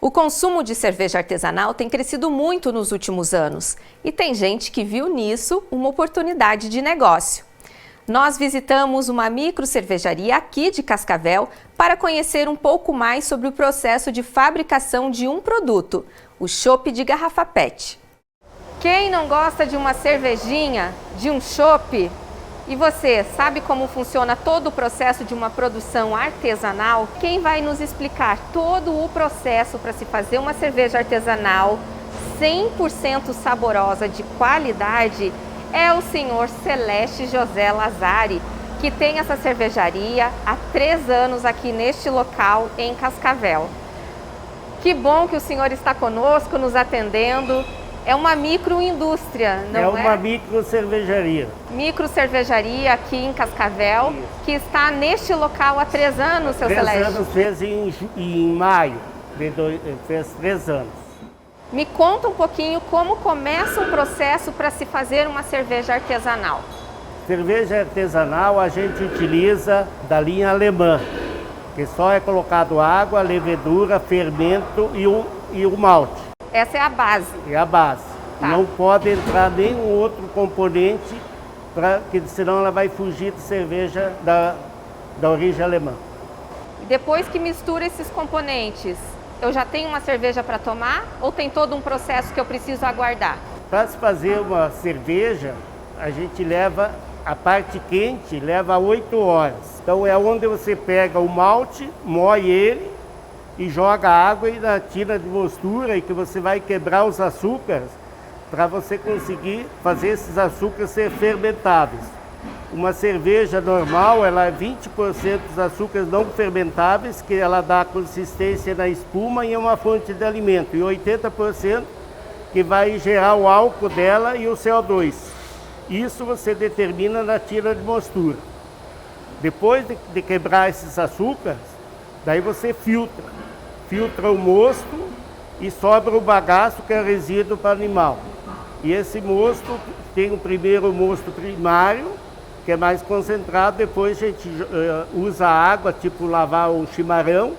O consumo de cerveja artesanal tem crescido muito nos últimos anos e tem gente que viu nisso uma oportunidade de negócio. Nós visitamos uma micro cervejaria aqui de Cascavel para conhecer um pouco mais sobre o processo de fabricação de um produto, o chopp de garrafa PET. Quem não gosta de uma cervejinha, de um chopp? E você, sabe como funciona todo o processo de uma produção artesanal? Quem vai nos explicar todo o processo para se fazer uma cerveja artesanal 100% saborosa, de qualidade, é o senhor Celeste José Lazari, que tem essa cervejaria há 3 anos aqui neste local em Cascavel. Que bom que o senhor está conosco, nos atendendo. É uma microindústria, não é? É uma micro cervejaria. Micro cervejaria aqui em Cascavel, que está neste local há 3 anos, seu Celeste? 3 anos, fez em maio, fez 3 anos. Me conta um pouquinho como começa um processo para se fazer uma cerveja artesanal. Cerveja artesanal a gente utiliza da linha alemã, que só é colocado água, levedura, fermento e o malte. Essa é a base. É a base. Tá. Não pode entrar nenhum outro componente, porque senão ela vai fugir de cerveja da origem alemã. Depois que mistura esses componentes, eu já tenho uma cerveja para tomar ou tem todo um processo que eu preciso aguardar? Para se fazer uma cerveja, a gente leva a parte quente, leva 8 horas. Então é onde você pega o malte, moe ele e joga água e na tina de mostura e que você vai quebrar os açúcares para você conseguir fazer esses açúcares ser fermentáveis. Uma cerveja normal, ela é 20% dos açúcares não fermentáveis, que ela dá consistência na espuma e é uma fonte de alimento, e 80% que vai gerar o álcool dela e o CO2. Isso você determina na tina de mostura. Depois de quebrar esses açúcares, daí você filtra o mosto e sobra o bagaço, que é resíduo para o animal. E esse mosto tem o primeiro mosto primário, que é mais concentrado, depois a gente usa água, tipo lavar um chimarrão,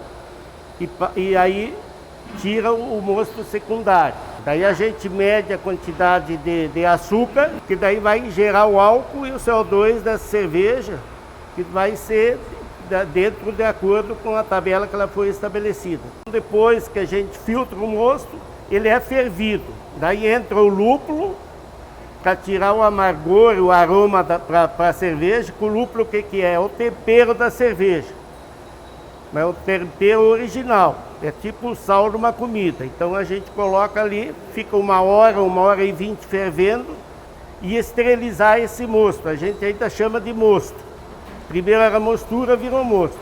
e aí tira o mosto secundário. Daí a gente mede a quantidade de açúcar, que daí vai gerar o álcool e o CO2 dessa cerveja, que vai ser dentro de acordo com a tabela que ela foi estabelecida. Depois que a gente filtra o mosto, ele é fervido. Daí entra o lúpulo para tirar o amargor e o aroma para a cerveja. Que o lúpulo o que é? É o tempero da cerveja. Mas é o tempero original. É tipo o sal de uma comida. Então a gente coloca ali, fica 1 hora e 20 fervendo e esterilizar esse mosto. A gente ainda chama de mosto. Primeiro era mostura, virou mosto.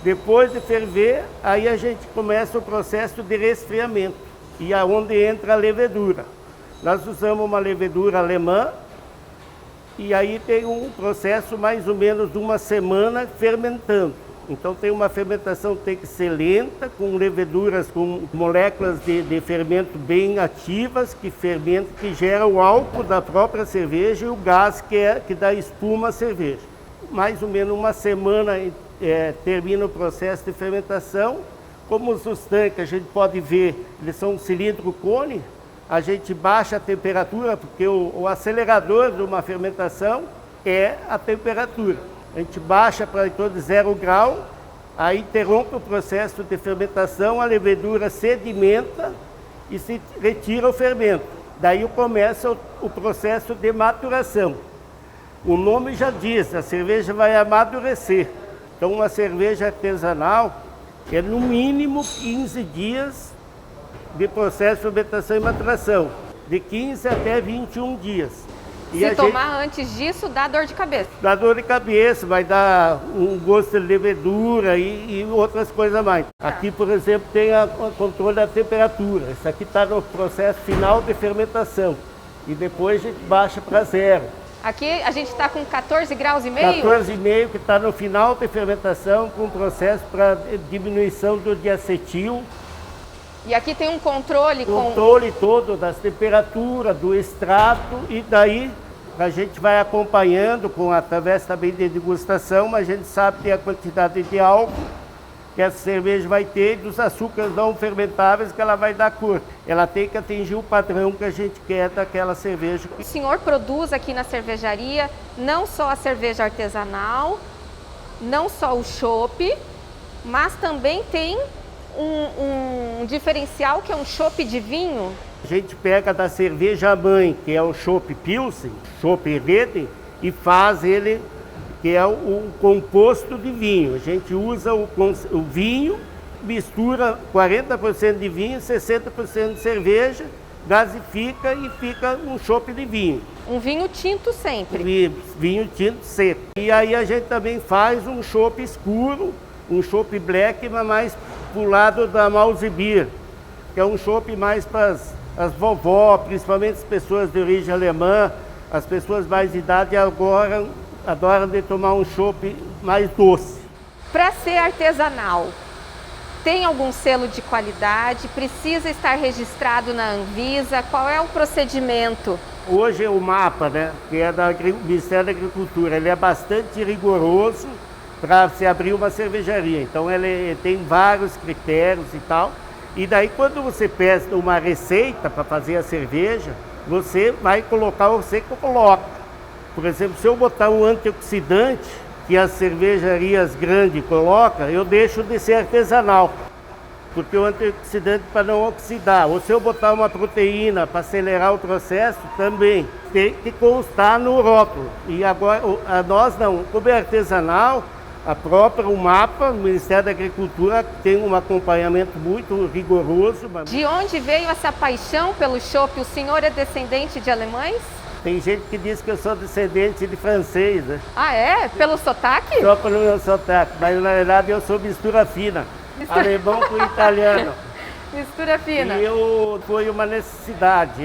Depois de ferver, aí a gente começa o processo de resfriamento. E é onde entra a levedura. Nós usamos uma levedura alemã e aí tem um processo mais ou menos de 1 semana fermentando. Então tem uma fermentação que tem que ser lenta, com leveduras, com moléculas de fermento bem ativas, que fermentam, que geram o álcool da própria cerveja e o gás que dá espuma à cerveja. Mais ou menos 1 semana termina o processo de fermentação. Como os tanques, a gente pode ver, eles são um cilindro cone, a gente baixa a temperatura, porque o acelerador de uma fermentação é a temperatura. A gente baixa para em torno de 0 grau, aí interrompe o processo de fermentação, a levedura sedimenta e se retira o fermento. Daí começa o processo de maturação. O nome já diz, a cerveja vai amadurecer. Então uma cerveja artesanal é no mínimo 15 dias de processo de fermentação e maturação, de 15 até 21 dias. E se tomar antes disso, dá dor de cabeça? Dá dor de cabeça, vai dar um gosto de levedura e outras coisas mais. Aqui, por exemplo, tem o controle da temperatura. Isso aqui está no processo final de fermentação. E depois a gente baixa para 0. Aqui a gente está com 14 graus e meio? 14,5, que está no final de fermentação, com processo para diminuição do diacetil. E aqui tem um controle todo das temperaturas, do extrato, e daí a gente vai acompanhando através também de degustação, mas a gente sabe que a quantidade de álcool que essa cerveja vai ter, e dos açúcares não fermentáveis que ela vai dar cor. Ela tem que atingir o padrão que a gente quer daquela cerveja. O senhor produz aqui na cervejaria não só a cerveja artesanal, não só o chopp, mas também tem um diferencial que é um chopp de vinho. A gente pega da cerveja mãe, que é o chopp Pilsen, chopp Reden, e faz ele, que é o composto de vinho. A gente usa o vinho, mistura 40% de vinho, 60% de cerveja, gasifica e fica um chopp de vinho. Um vinho tinto sempre. Vinho tinto seco. E aí a gente também faz um chopp escuro, um chopp black, mas mais pro lado da Malzbier, que é um chopp mais para as vovó, principalmente as pessoas de origem alemã, as pessoas mais de idade agora adoram de tomar um chopp mais doce. Para ser artesanal, tem algum selo de qualidade? Precisa estar registrado na Anvisa? Qual é o procedimento? Hoje o MAPA, né, que é do Ministério da Agricultura, ele é bastante rigoroso para se abrir uma cervejaria. Então ele tem vários critérios e tal. E daí quando você pede uma receita para fazer a cerveja, você vai colocar, você coloca. Por exemplo, se eu botar um antioxidante, que as cervejarias grandes colocam, eu deixo de ser artesanal. Porque o antioxidante para não oxidar. Ou se eu botar uma proteína para acelerar o processo, também tem que constar no rótulo. E agora, nós não, como é artesanal, o MAPA, o Ministério da Agricultura, tem um acompanhamento muito rigoroso. De onde veio essa paixão pelo chopp? O senhor é descendente de alemães? Tem gente que diz que eu sou descendente de francês, né? Ah, é? Pelo sotaque? Só pelo meu sotaque, mas na verdade eu sou mistura fina. Alemão com italiano. Mistura fina. E foi uma necessidade.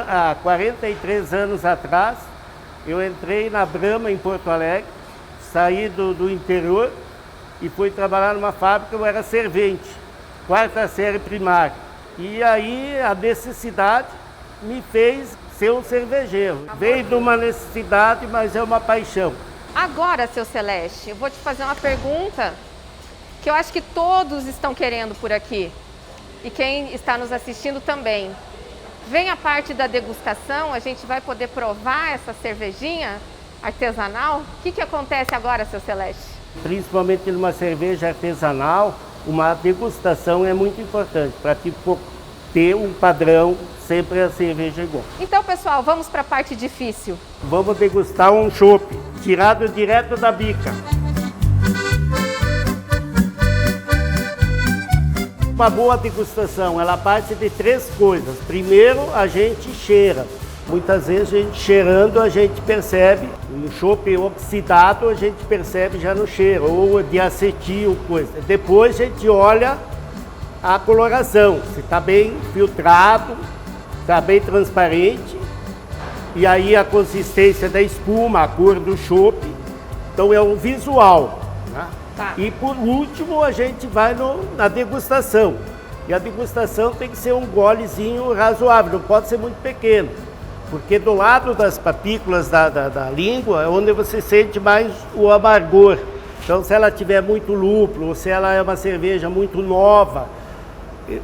Há 43 anos atrás, eu entrei na Brahma em Porto Alegre, saí do interior e fui trabalhar numa fábrica, eu era servente, 4ª série primária. E aí a necessidade me fez ser um cervejeiro. Veio de uma necessidade, mas é uma paixão. Agora, seu Celeste, eu vou te fazer uma pergunta que eu acho que todos estão querendo por aqui. E quem está nos assistindo também. Vem a parte da degustação, a gente vai poder provar essa cervejinha artesanal. O que acontece agora, seu Celeste? Principalmente numa cerveja artesanal, uma degustação é muito importante para ter um padrão, sempre a cerveja igual. Então, pessoal, vamos para a parte difícil. Vamos degustar um chopp, tirado direto da bica. Uma boa degustação, ela parte de 3 coisas. Primeiro, a gente cheira. Muitas vezes, a gente cheirando, a gente percebe, o chopp oxidado, a gente percebe já no cheiro, ou de acetil, coisa. Depois, a gente olha a coloração, se está bem filtrado, está bem transparente, e aí a consistência da espuma, a cor do chopp. Então, é um visual, né? Tá. E por último, a gente vai na degustação. E a degustação tem que ser um golezinho razoável, não pode ser muito pequeno. Porque do lado das papículas da língua é onde você sente mais o amargor. Então, se ela tiver muito lúpulo, ou se ela é uma cerveja muito nova,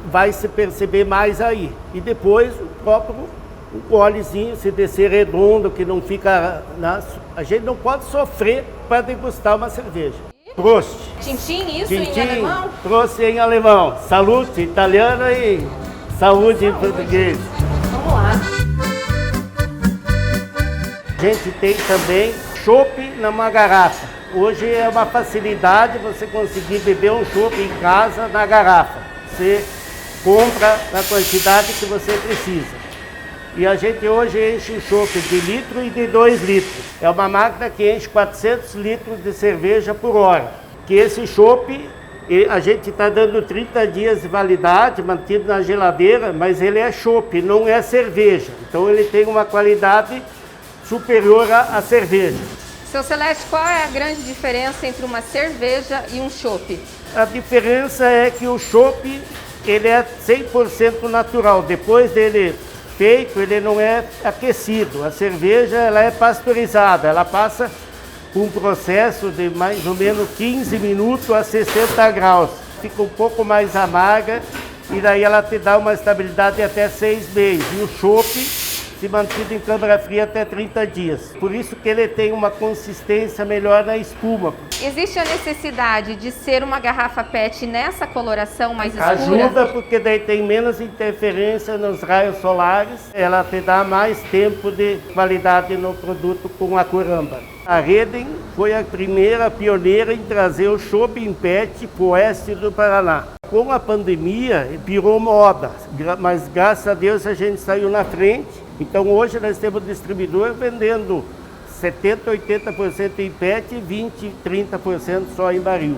vai se perceber mais aí. E depois, o próprio golezinho, se descer redondo, que não fica... A gente não pode sofrer para degustar uma cerveja. Prost. Tintim, isso Tintim, em alemão? Prost em alemão. Salute em italiano e saúde em português. Vamos lá. A gente tem também chopp numa garrafa. Hoje é uma facilidade você conseguir beber um chopp em casa na garrafa. Você compra na quantidade que você precisa. E a gente hoje enche o chopp de litro e de 2 litros. É uma máquina que enche 400 litros de cerveja por hora. Que esse chopp, a gente está dando 30 dias de validade, mantido na geladeira, mas ele é chopp, não é cerveja. Então ele tem uma qualidade superior à cerveja. Seu Celeste, qual é a grande diferença entre uma cerveja e um chopp? A diferença é que o chopp, ele é 100% natural. Depois dele feito, ele não é aquecido. A cerveja, ela é pasteurizada, ela passa com um processo de mais ou menos 15 minutos a 60 graus. Fica um pouco mais amarga e daí ela te dá uma estabilidade de até 6 meses. E o chopp se mantido em câmara fria até 30 dias. Por isso que ele tem uma consistência melhor na espuma. Existe a necessidade de ser uma garrafa PET nessa coloração mais escura? Ajuda porque daí tem menos interferência nos raios solares. Ela te dá mais tempo de qualidade no produto com a cor âmbar. A Redden foi a primeira pioneira em trazer o chopp em PET para o oeste do Paraná. Com a pandemia, virou moda, mas graças a Deus a gente saiu na frente. Então hoje nós temos distribuidor vendendo 70%, 80% em PET e 20%, 30% só em barril.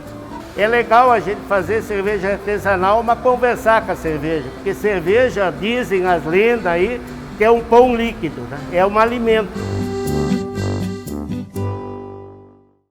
É legal a gente fazer cerveja artesanal, mas conversar com a cerveja, porque cerveja, dizem as lendas aí, que é um pão líquido, né? É um alimento.